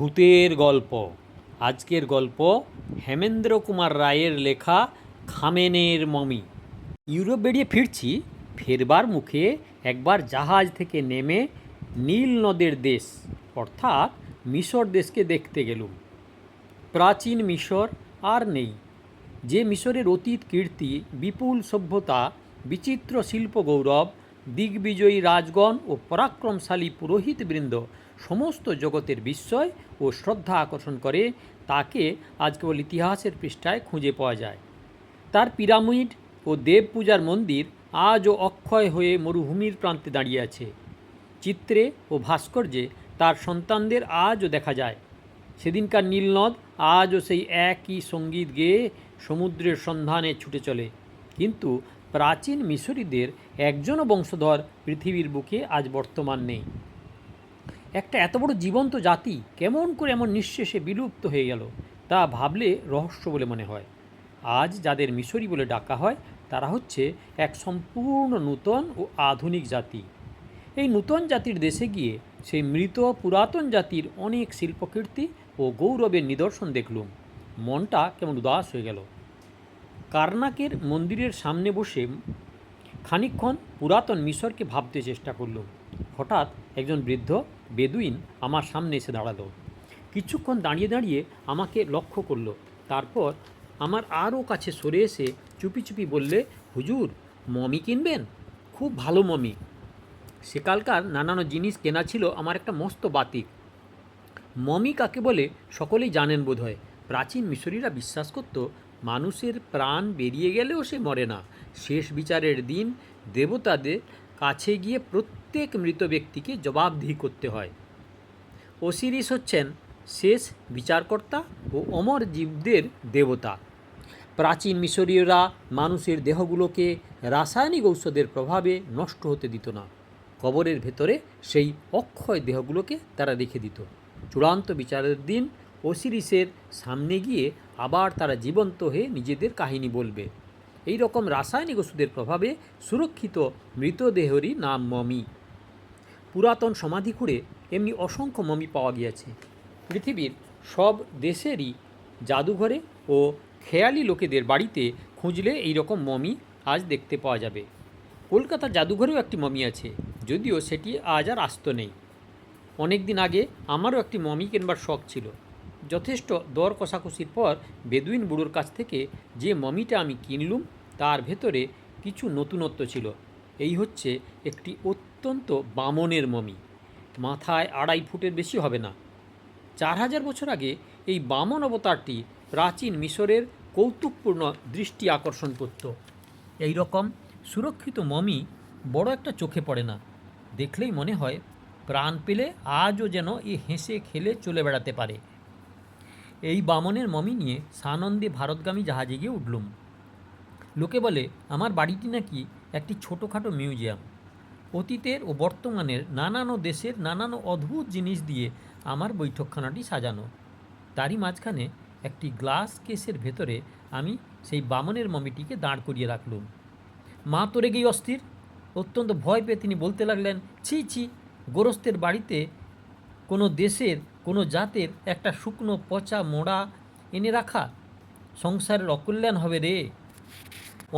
ভূতের গল্প। আজকের গল্প হেমেন্দ্র কুমার রায়ের লেখা খামেনের মমি। ইউরোপ বেরিয়ে ফিরছি, ফেরবার মুখে একবার জাহাজ থেকে নেমে নীল নদের দেশ অর্থাৎ মিশর দেশকে দেখতে গেলুম। প্রাচীন মিশর আর নেই। যে মিশরের অতীত কীর্তি, বিপুল সভ্যতা, বিচিত্র শিল্প গৌরব, দিগ্বিজয়ী রাজগণ ও পরাক্রমশালী পুরোহিতবৃন্দ সমস্ত জগতের বিস্ময় ও শ্রদ্ধা আকর্ষণ করে, তাকে আজ কেবল ইতিহাসের পৃষ্ঠায় খুঁজে পাওয়া যায়। তার পিরামিড ও দেব পূজার মন্দির আজও অক্ষয় হয়ে মরুভূমির প্রান্তে দাঁড়িয়ে আছে। চিত্রে ও ভাস্কর্যে তার সন্তানদের আজও দেখা যায়। সেদিনকার নীলনদ আজও সেই একই সঙ্গীত গেয়ে সমুদ্রের সন্ধানে ছুটে চলে। কিন্তু প্রাচীন মিশরীদের একজনও বংশধর পৃথিবীর বুকে আজ বর্তমান নেই। একটা এত বড় জীবন্ত জাতি কেমন করে এমন নিঃশেষে বিলুপ্ত হয়ে গেল, তা ভাবলে রহস্য বলে মনে হয়। আজ যাদের মিশরী বলে ডাকা হয়, তারা হচ্ছে এক সম্পূর্ণ নূতন ও আধুনিক জাতি। এই নূতন জাতির দেশে গিয়ে সেই মৃত পুরাতন জাতির অনেক শিল্পকীর্তি ও গৌরবের নিদর্শন দেখলুম। মনটা কেমন উদাস হয়ে গেল। কারনাকের মন্দিরের সামনে বসে খানিকক্ষণ পুরাতন মিশরকে ভাবতে চেষ্টা করলুম। হঠাৎ একজন বৃদ্ধ বেদুইন আমার সামনে এসে দাঁড়ালো। কিছুক্ষণ দাঁড়িয়ে দাঁড়িয়ে আমাকে লক্ষ্য করলো। তারপর আমার আরও কাছে সরে এসে চুপি চুপি বললে, হুজুর, মমি কিনবেন? খুব ভালো মমি। সেকালকার নানান জিনিস কেনা ছিল আমার একটা মস্ত বাতিক। মমি কাকে বলে সকলেই জানেন বোধ হয়। প্রাচীন মিশরীরা বিশ্বাস করত, মানুষের প্রাণ বেরিয়ে গেলেও সে মরে না। শেষ বিচারের দিন দেবতাদের কাছে গিয়ে প্রত্যেক মৃত ব্যক্তিকে জবাবদিহি করতে হয়। ওসিরিস হচ্ছেন শেষ বিচারকর্তা ও অমর জীবদের দেবতা। প্রাচীন মিশরীয়রা মানুষের দেহগুলোকে রাসায়নিক ঔষধের প্রভাবে নষ্ট হতে দিত না। কবরের ভেতরে সেই অক্ষয় দেহগুলোকে তারা রেখে দিত। চূড়ান্ত বিচারের দিন ওসিরিসের সামনে গিয়ে আবার তারা জীবন্ত হয়ে নিজেদের কাহিনী বলবে। এই রকম রাসায়নিক ওষুধের প্রভাবে সুরক্ষিত মৃতদেহেরই নাম মমি। পুরাতন সমাধি খুঁড়ে এমনি অসংখ্য মমি পাওয়া গিয়েছে। পৃথিবীর সব দেশেরই জাদুঘরে ও খেয়ালি লোকেদের বাড়িতে খুঁজলে এই রকম মমি আজ দেখতে পাওয়া যাবে। কলকাতার জাদুঘরেও একটি মমি আছে, যদিও সেটি আজ আর আস্ত নেই। অনেক দিন আগে আমারও একটি মমি কেনবার শখ ছিল। যথেষ্ট দর কষাকষির পর বেদুইন বুড়োর কাছ থেকে যে মমিটা আমি কিনলুম, তার ভেতরে কিছু নতুনত্ব ছিল। এই হচ্ছে একটি অত্যন্ত বামনের মমি। মাথায় 2.5 ফুটের বেশি হবে না। 4000 বছর আগে এই বামন অবতারটি প্রাচীন মিশরের কৌতুকপূর্ণ দৃষ্টি আকর্ষণ করত। এই রকম সুরক্ষিত মমি বড় একটা চোখে পড়ে না। দেখলেই মনে হয় প্রাণ পেলে আজও যেন এ হেসে খেলে চলে বেড়াতে পারে। এই বামনের মমি নিয়ে সানন্দে ভারতগামী জাহাজে গিয়ে উঠলুম। লোকে বলে আমার বাড়িটি নাকি একটি ছোটোখাটো মিউজিয়াম। অতীতের ও বর্তমানের নানান দেশের নানান অদ্ভুত জিনিস দিয়ে আমার বৈঠকখানাটি সাজানো। তারই মাঝখানে একটি গ্লাস কেসের ভেতরে আমি সেই বামনের মমিটিকে দাঁড় করিয়ে রাখলুম। মা তো রেগেই অস্থির। অত্যন্ত ভয় পেয়ে তিনি বলতে লাগলেন, ছি ছি, গোরস্তের বাড়িতে কোনো দেশের কোনো জাতের একটা শুকনো পচা মোড়া এনে রাখা, সংসারের অকল্যাণ হবে রে।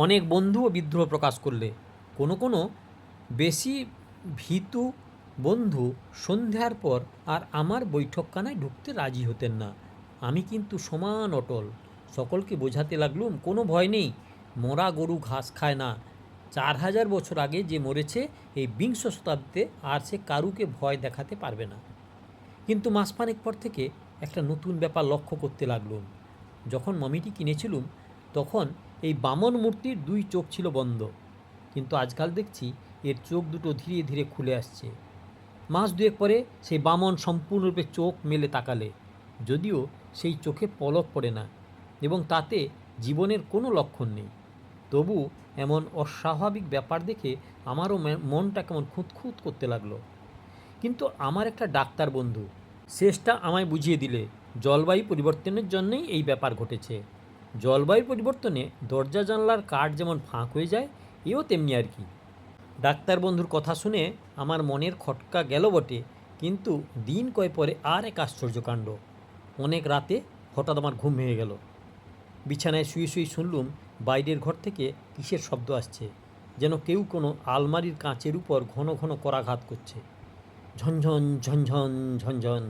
অনেক বন্ধুও বিদ্রোহ প্রকাশ করলে। কোনো বেশি ভীতু বন্ধু সন্ধ্যার পর আর আমার বৈঠকখানায় ঢুকতে রাজি হতেন না। আমি কিন্তু সমান অটল। সকলকে বোঝাতে লাগলুম, কোনো ভয় নেই, মরা গরু ঘাস খায় না। 4000 বছর আগে যে মরেছে, এই 20 শতাব্দীতে আর সে কারুকে ভয় দেখাতে পারবে না। কিন্তু মাসখানেক পর থেকে একটা নতুন ব্যাপার লক্ষ্য করতে লাগলুম। যখন মমিটি কিনেছিলুম, তখন এই বামন মূর্তির 2 চোখ ছিল বন্ধ, কিন্তু আজকাল দেখছি এর চোখ দুটো ধীরে ধীরে খুলে আসছে। মাস 2 পরে সেই বামন সম্পূর্ণরূপে চোখ মেলে তাকালে, যদিও সেই চোখে পলক পড়ে না এবং তাতে জীবনের কোনো লক্ষণ নেই। তবু এমন অস্বাভাবিক ব্যাপার দেখে আমারও মনটা কেমন খুঁতখুত করতে লাগলো। কিন্তু আমার একটা ডাক্তার বন্ধু শেষটা আমায় বুঝিয়ে দিলে, জলবায়ু পরিবর্তনের জন্যই এই ব্যাপার ঘটেছে। জলবায়ু পরিবর্তনে দরজা জানলার কাঠ যেমন ফাঁক হয়ে যায়, এও তেমনি আর কি। ডাক্তার বন্ধুর কথা শুনে আমার মনের খটকা গেল বটে, কিন্তু দিন কয় পরে আর এক আশ্চর্যকাণ্ড। অনেক রাতে হঠাৎ আমার ঘুম ভেঙে গেল। বিছানায় শুয়ে শুয়ে শুনলুম বাইরের ঘর থেকে কিসের শব্দ আসছে, যেন কেউ কোনো আলমারির কাঁচের উপর ঘন ঘন করাঘাত করছে। ঝনঝন ঝনঝন ঝনঝন।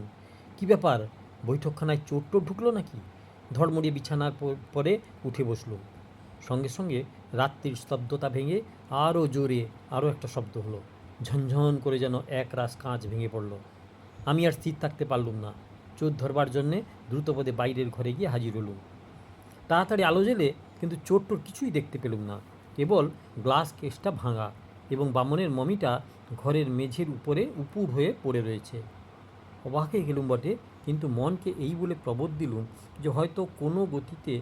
কী ব্যাপার, বৈঠকখানায় চোর টোর ঢুকলো নাকি? ধড়মড়িয়ে বিছানার পরে উঠে বসলুম। সঙ্গে সঙ্গে রাত্রির স্তব্ধতা ভেঙে আরও জোরে আরও একটা শব্দ হলো। ঝনঝন করে যেন এক রাশ কাঁচ ভেঙে পড়ল। আমি আর স্থির থাকতে পারলুম না। চোর ধরবার জন্যে দ্রুতপদে বাইরের ঘরে গিয়ে হাজির হলুম। তাড়াতাড়ি আলো জ্বেলে কিন্তু চোর টোর কিছুই দেখতে পেলুম না। কেবল গ্লাস কেসটা ভাঙা এবং বামনের মমিটা ঘরের মেঝের উপরে উপুড় হয়ে পড়ে রয়েছে। অবাক হয়ে গেলুম বটে, কিন্তু মনকে এই বলে প্রবোধ দিলুম যে হয়তো কোনো গতিতে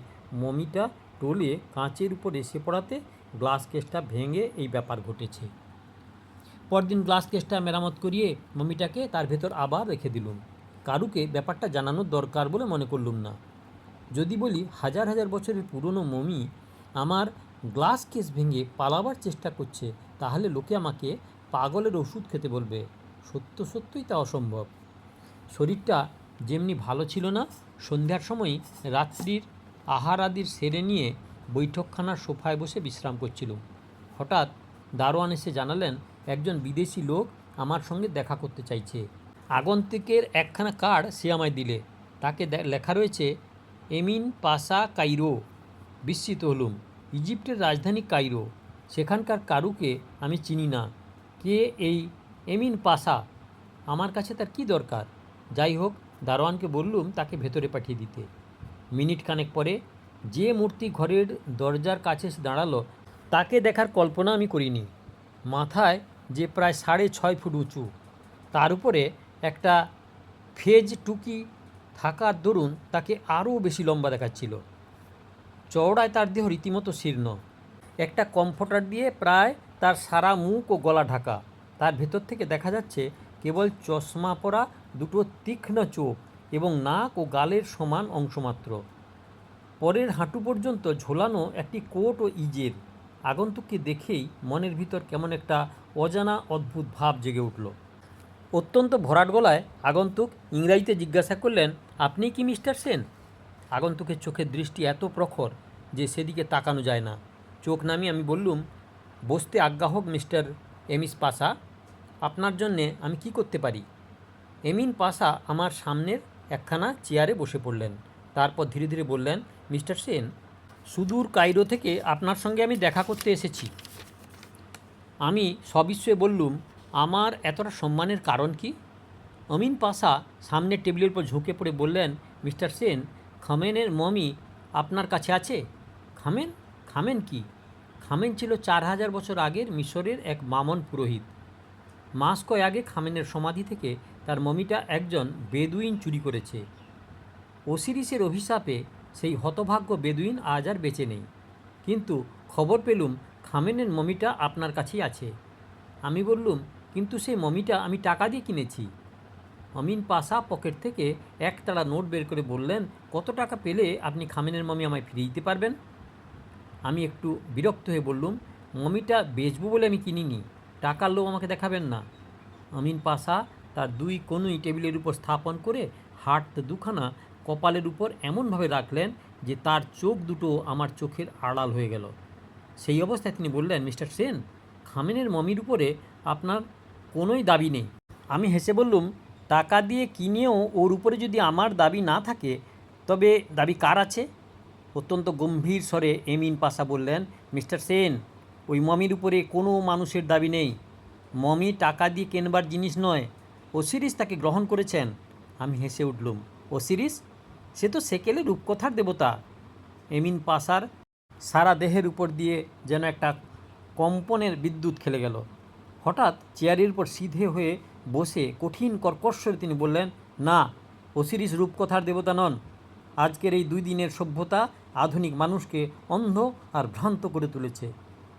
মমিটা টলে কাঁচের উপর এসে পড়াতে গ্লাস কেসটা ভেঙে এই ব্যাপার ঘটেছে। পরদিন গ্লাস কেসটা মেরামত করিয়ে মমিটাকে তার ভেতর আবার রেখে দিলুম। কারুকে ব্যাপারটা জানানোর দরকার বলে মনে করলুম না। যদি বলি হাজার হাজার বছরের পুরনো মমি আমার গ্লাস কেস ভেঙে পালাবার চেষ্টা করছে, তাহলে লোকে আমাকে পাগলের ওষুধ খেতে বলবে। সত্য সত্যই তা অসম্ভব। শরীরটা যেমনি ভালো ছিল না, সন্ধ্যার সময় রাত্রির আহার আদির সেরে নিয়ে বৈঠকখানার সোফায় বসে বিশ্রাম করছিলুম। হঠাৎ দারোয়ান এসে জানালেন একজন বিদেশি লোক আমার সঙ্গে দেখা করতে চাইছে। আগন্তুকের একখানা কার্ড সে আমায় দিলে। তাকে লেখা রয়েছে এমিন পাশা, কায়রো। বিস্মিত হলুম। ইজিপ্টের রাজধানী কায়রো, সেখানকার কারুকে আমি চিনি না। কে এই এমিন পাশা? আমার কাছে তার কি দরকার? যাই হোক, দারোয়ানকে বললুম তাকে ভেতরে পাঠিয়ে দিতে। মিনিট খানেক পরে যে মূর্তি ঘরের দরজার কাছে এসে দাঁড়ালো, তাকে দেখার কল্পনা আমি করিনি। মাথায় যে প্রায় 6.5 ফুট উঁচু, তার উপরে একটা ফেজ টুকি থাকার দরুন তাকে আরও বেশি লম্বা দেখাচ্ছিল। চওড়ায় তার দেহ রীতিমতো শীর্ণ। একটা কমফোর্টার দিয়ে প্রায় তার সারা মুখ ও গলা ঢাকা। তার ভেতর থেকে দেখা যাচ্ছে কেবল চশমা পরা দুটো তীক্ষ্ণ চোখ এবং নাক ও গালের সমান অংশমাত্র। পরের হাঁটু পর্যন্ত ঝোলানো একটি কোট ও ইজের। আগন্তুককে দেখেই মনের ভিতর কেমন একটা অজানা অদ্ভুত ভাব জেগে উঠল। অত্যন্ত ভরাট গলায় আগন্তুক ইংরাজিতে জিজ্ঞাসা করলেন, আপনি কি মিস্টার সেন? আগন্তুকের চোখের দৃষ্টি এত প্রখর যে সেদিকে তাকানো যায় না। চোখ নামিয়ে আমি বললুম, বসতে আজ্ঞা হোক মিস্টার এমিস পাশা। আপনার জন্যে আমি কি করতে পারি? এমিন পাশা আমার সামনের একখানা চেয়ারে বসে পড়লেন। তারপর ধীরে ধীরে বললেন, মিস্টার সেন, সুদূর কায়রো থেকে আপনার সঙ্গে আমি দেখা করতে এসেছি। আমি সবিস্ময়ে বললুম, আমার এতটা সম্মানের কারণ কি? অমিন পাশা সামনের টেবিলের উপর ঝুঁকে পড়ে বললেন, মিস্টার সেন, খামেনের মমি আপনার কাছে আছে। খামেন? খামেন কি? খামেন ছিল 4000 বছর আগের মিশরের এক মামন পুরোহিত। মাস কয় আগে খামেনের সমাধি থেকে তার মমিটা একজন বেদুইন চুরি করেছে। ওসিরিসের অভিশাপে সেই হতভাগ্য বেদুইন আজ আর বেঁচে নেই। কিন্তু খবর পেলুম খামেনের মমিটা আপনার কাছেই আছে। আমি বললুম, কিন্তু সেই মমিটা আমি টাকা দিয়ে কিনেছি। অমিন পাশা পকেট থেকে একতাড়া নোট বের করে বললেন, কত টাকা পেলে আপনি খামেনের মমি আমায় ফিরিয়ে দিতে পারবেন? আমি একটু বিরক্ত হয়ে বললুম, মমিটা বেচবো বলে আমি কিনিনি, টাকার লোভ আমাকে দেখাবেন না। অমিন পাশা তার দুই কনুই টেবিলের উপর স্থাপন করে হাত দুখানা কপালের উপর এমনভাবে রাখলেন যে তার চোখ দুটো আমার চোখের আড়াল হয়ে গেল। সেই অবস্থায় তিনি বললেন, মিস্টার সেন, খামেনের মমির উপরে আপনার কোনোই দাবি নেই। আমি হেসে বললুম, টাকা দিয়ে কিনেও ওর উপরে যদি আমার দাবি না থাকে, তবে দাবি কার আছে? অত্যন্ত গম্ভীর স্বরে এমিন পাশা বললেন, মিস্টার সেন, ওই মমির উপরে কোনো মানুষের দাবি নেই। মমি টাকা দিয়ে কেনবার জিনিস নয়। ওসিরিস তাকে গ্রহণ করেছেন। আমি হেসে উঠলুম, ওসিরিস? সে তো সেকেলে রূপকথার দেবতা। এমিন পাশার সারা দেহের উপর দিয়ে যেন একটা কম্পনের বিদ্যুৎ খেলে গেল। হঠাৎ চেয়ারের উপর সিধে হয়ে বসে কঠিন কর্কশ্বরে তিনি বললেন, না, ওসিরিস রূপকথার দেবতা নন। আজকের এই 2 দিনের সভ্যতা আধুনিক মানুষকে অন্ধ আর ভ্রান্ত করে তুলেছে,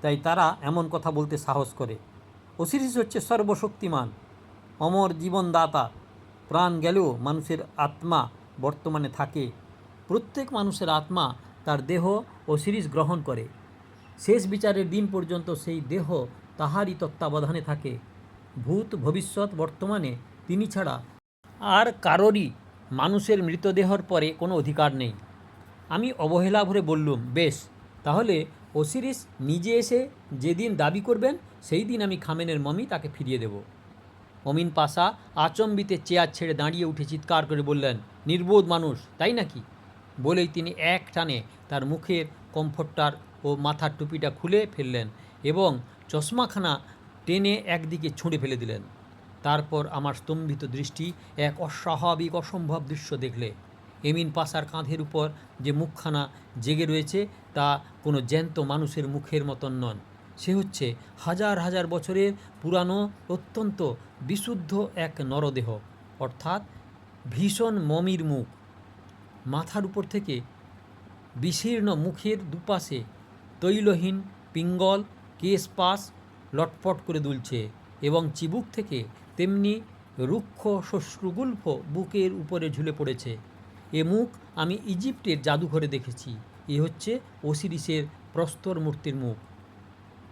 তাই তারা এমন কথা বলতে সাহস করে। ওসিরিস হচ্ছে সর্বশক্তিমান, অমর জীবনদাতা। প্রাণ গেলেও মানুষের আত্মা বর্তমানে থাকে। প্রত্যেক মানুষের আত্মা তার দেহ ওসিরিস গ্রহণ করে। শেষ বিচারের দিন পর্যন্ত সেই দেহ তাহারই তত্ত্বাবধানে থাকে। ভূত, ভবিষ্যৎ, বর্তমানে তিনি ছাড়া আর কারোরই মানুষের মৃতদেহর পরে কোনো অধিকার নেই। আমি অবহেলা ভরে বললুম, বেশ, তাহলে ওসিরিস নিজে এসে যেদিন দাবি করবেন সেই দিন আমি খামেনের মমি তাকে ফিরিয়ে দেব। অমিন পাশা আচম্বিতে চেয়ার ছেড়ে দাঁড়িয়ে উঠে চিৎকার করে বললেন, নির্বোধ মানুষ, তাই নাকি? বলেই তিনি এক টানে তার মুখের কমফোর্টার ও মাথার টুপিটা খুলে ফেললেন এবং চশমাখানা টেনে একদিকে ছুঁড়ে ফেলে দিলেন। তারপর আমার স্তম্ভিত দৃষ্টি এক অস্বাভাবিক অসম্ভব দৃশ্য দেখলে। এমিন পাশার কাঁধের উপর যে মুখখানা জেগে রয়েছে তা কোনো জ্যান্ত মানুষের মুখের মতন নন। সে হচ্ছে হাজার হাজার বছরের পুরানো অত্যন্ত বিশুদ্ধ এক নরদেহ, অর্থাৎ ভীষণ মমির মুখ। মাথার উপর থেকে বিশীর্ণ মুখের দুপাশে তৈলহীন পিঙ্গল কেশপাশ লটপট করে দুলছে এবং চিবুক থেকে তেমনি রুক্ষ শ্বশ্রুগুল্ফ বুকের উপরে ঝুলে পড়েছে। এ মুখ আমি ইজিপ্টের জাদুঘরে দেখেছি। এ হচ্ছে ওসিরিসের প্রস্তর মূর্তির মুখ।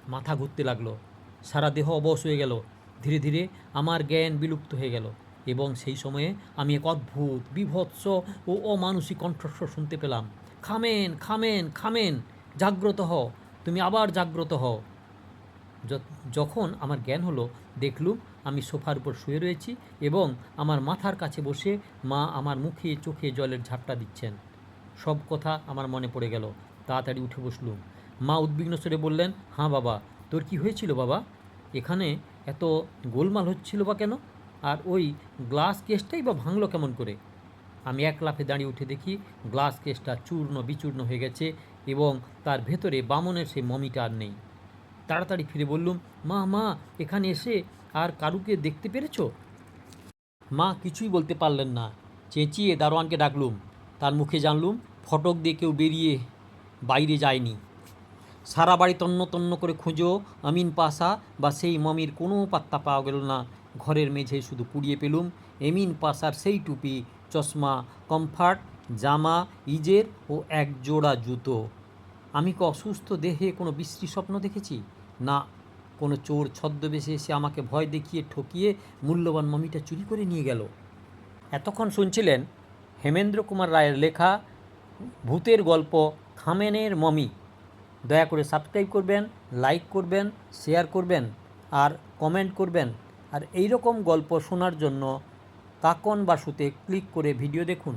মাথা ঘুরতে লাগলো, সারা দেহ অবশ হয়ে গেল। ধীরে ধীরে আমার জ্ঞান বিলুপ্ত হয়ে গেল এবং সেই সময়ে আমি এক অদ্ভুত বিভৎস ও অমানুষিক কণ্ঠস্বর শুনতে পেলাম, খামেন খামেন খামেন, জাগ্রত হও, তুমি আবার জাগ্রত হও। যখন আমার জ্ঞান হলো, দেখলুম আমি সোফার উপর শুয়ে রয়েছি এবং আমার মাথার কাছে বসে মা আমার মুখে চোখে জলের ঝাপটা দিচ্ছেন। সব কথা আমার মনে পড়ে গেল। তাড়াতাড়ি উঠে বসলুম। মা উদ্বিগ্ন স্বরে বললেন, হ্যাঁ বাবা, তোর কি হয়েছিল বাবা? এখানে এত গোলমাল হচ্ছিল বা কেন? আর ওই গ্লাস কেসটাই বা ভাঙলো কেমন করে? আমি এক লাফে দাঁড়িয়ে উঠে দেখি গ্লাস কেসটা চূর্ণ বিচূর্ণ হয়ে গেছে এবং তার ভেতরে বামনের সেই মমিটা আর নেই। তাড়াতাড়ি ফিরে বললুম, মা এখানে এসে আর কারুকে দেখতে পেরেছো? মা কিছুই বলতে পারলেন না। চেঁচিয়ে দারোয়ানকে ডাকলুম। তার মুখে জানলুম ফটক দিয়ে কেউ বেরিয়ে বাইরে যায়নি। সারা বাড়ি তন্ন তন্ন করে খুঁজো আমিন পাশা বা সেই মমির কোনো পাত্তা পাওয়া গেল না। ঘরের মেঝেয় শুধু কুড়িয়ে পেলুম এমিন পাশার সেই টুপি, চশমা, কমফার্ট, জামা, ইজের ও এক জোড়া জুতো। আমি কি অসুস্থ দেহে কোনো বিশ্রী স্বপ্ন দেখেছি? না, কোনো চোর ছদ্মবেশে এসে আমাকে ভয় দেখিয়ে ঠকিয়ে মূল্যবান মমিটা চুরি করে নিয়ে গেল। এতক্ষণ শুনছিলেন হেমেন্দ্র কুমার রায়ের লেখা ভূতের গল্প খামেনের মমি। দয়া করে সাবস্ক্রাইব করবেন, লাইক করবেন, শেয়ার করবেন আর কমেন্ট করবেন। আর এই রকম গল্প শোনার জন্য কাকন বাসুতে ক্লিক করে ভিডিও দেখুন।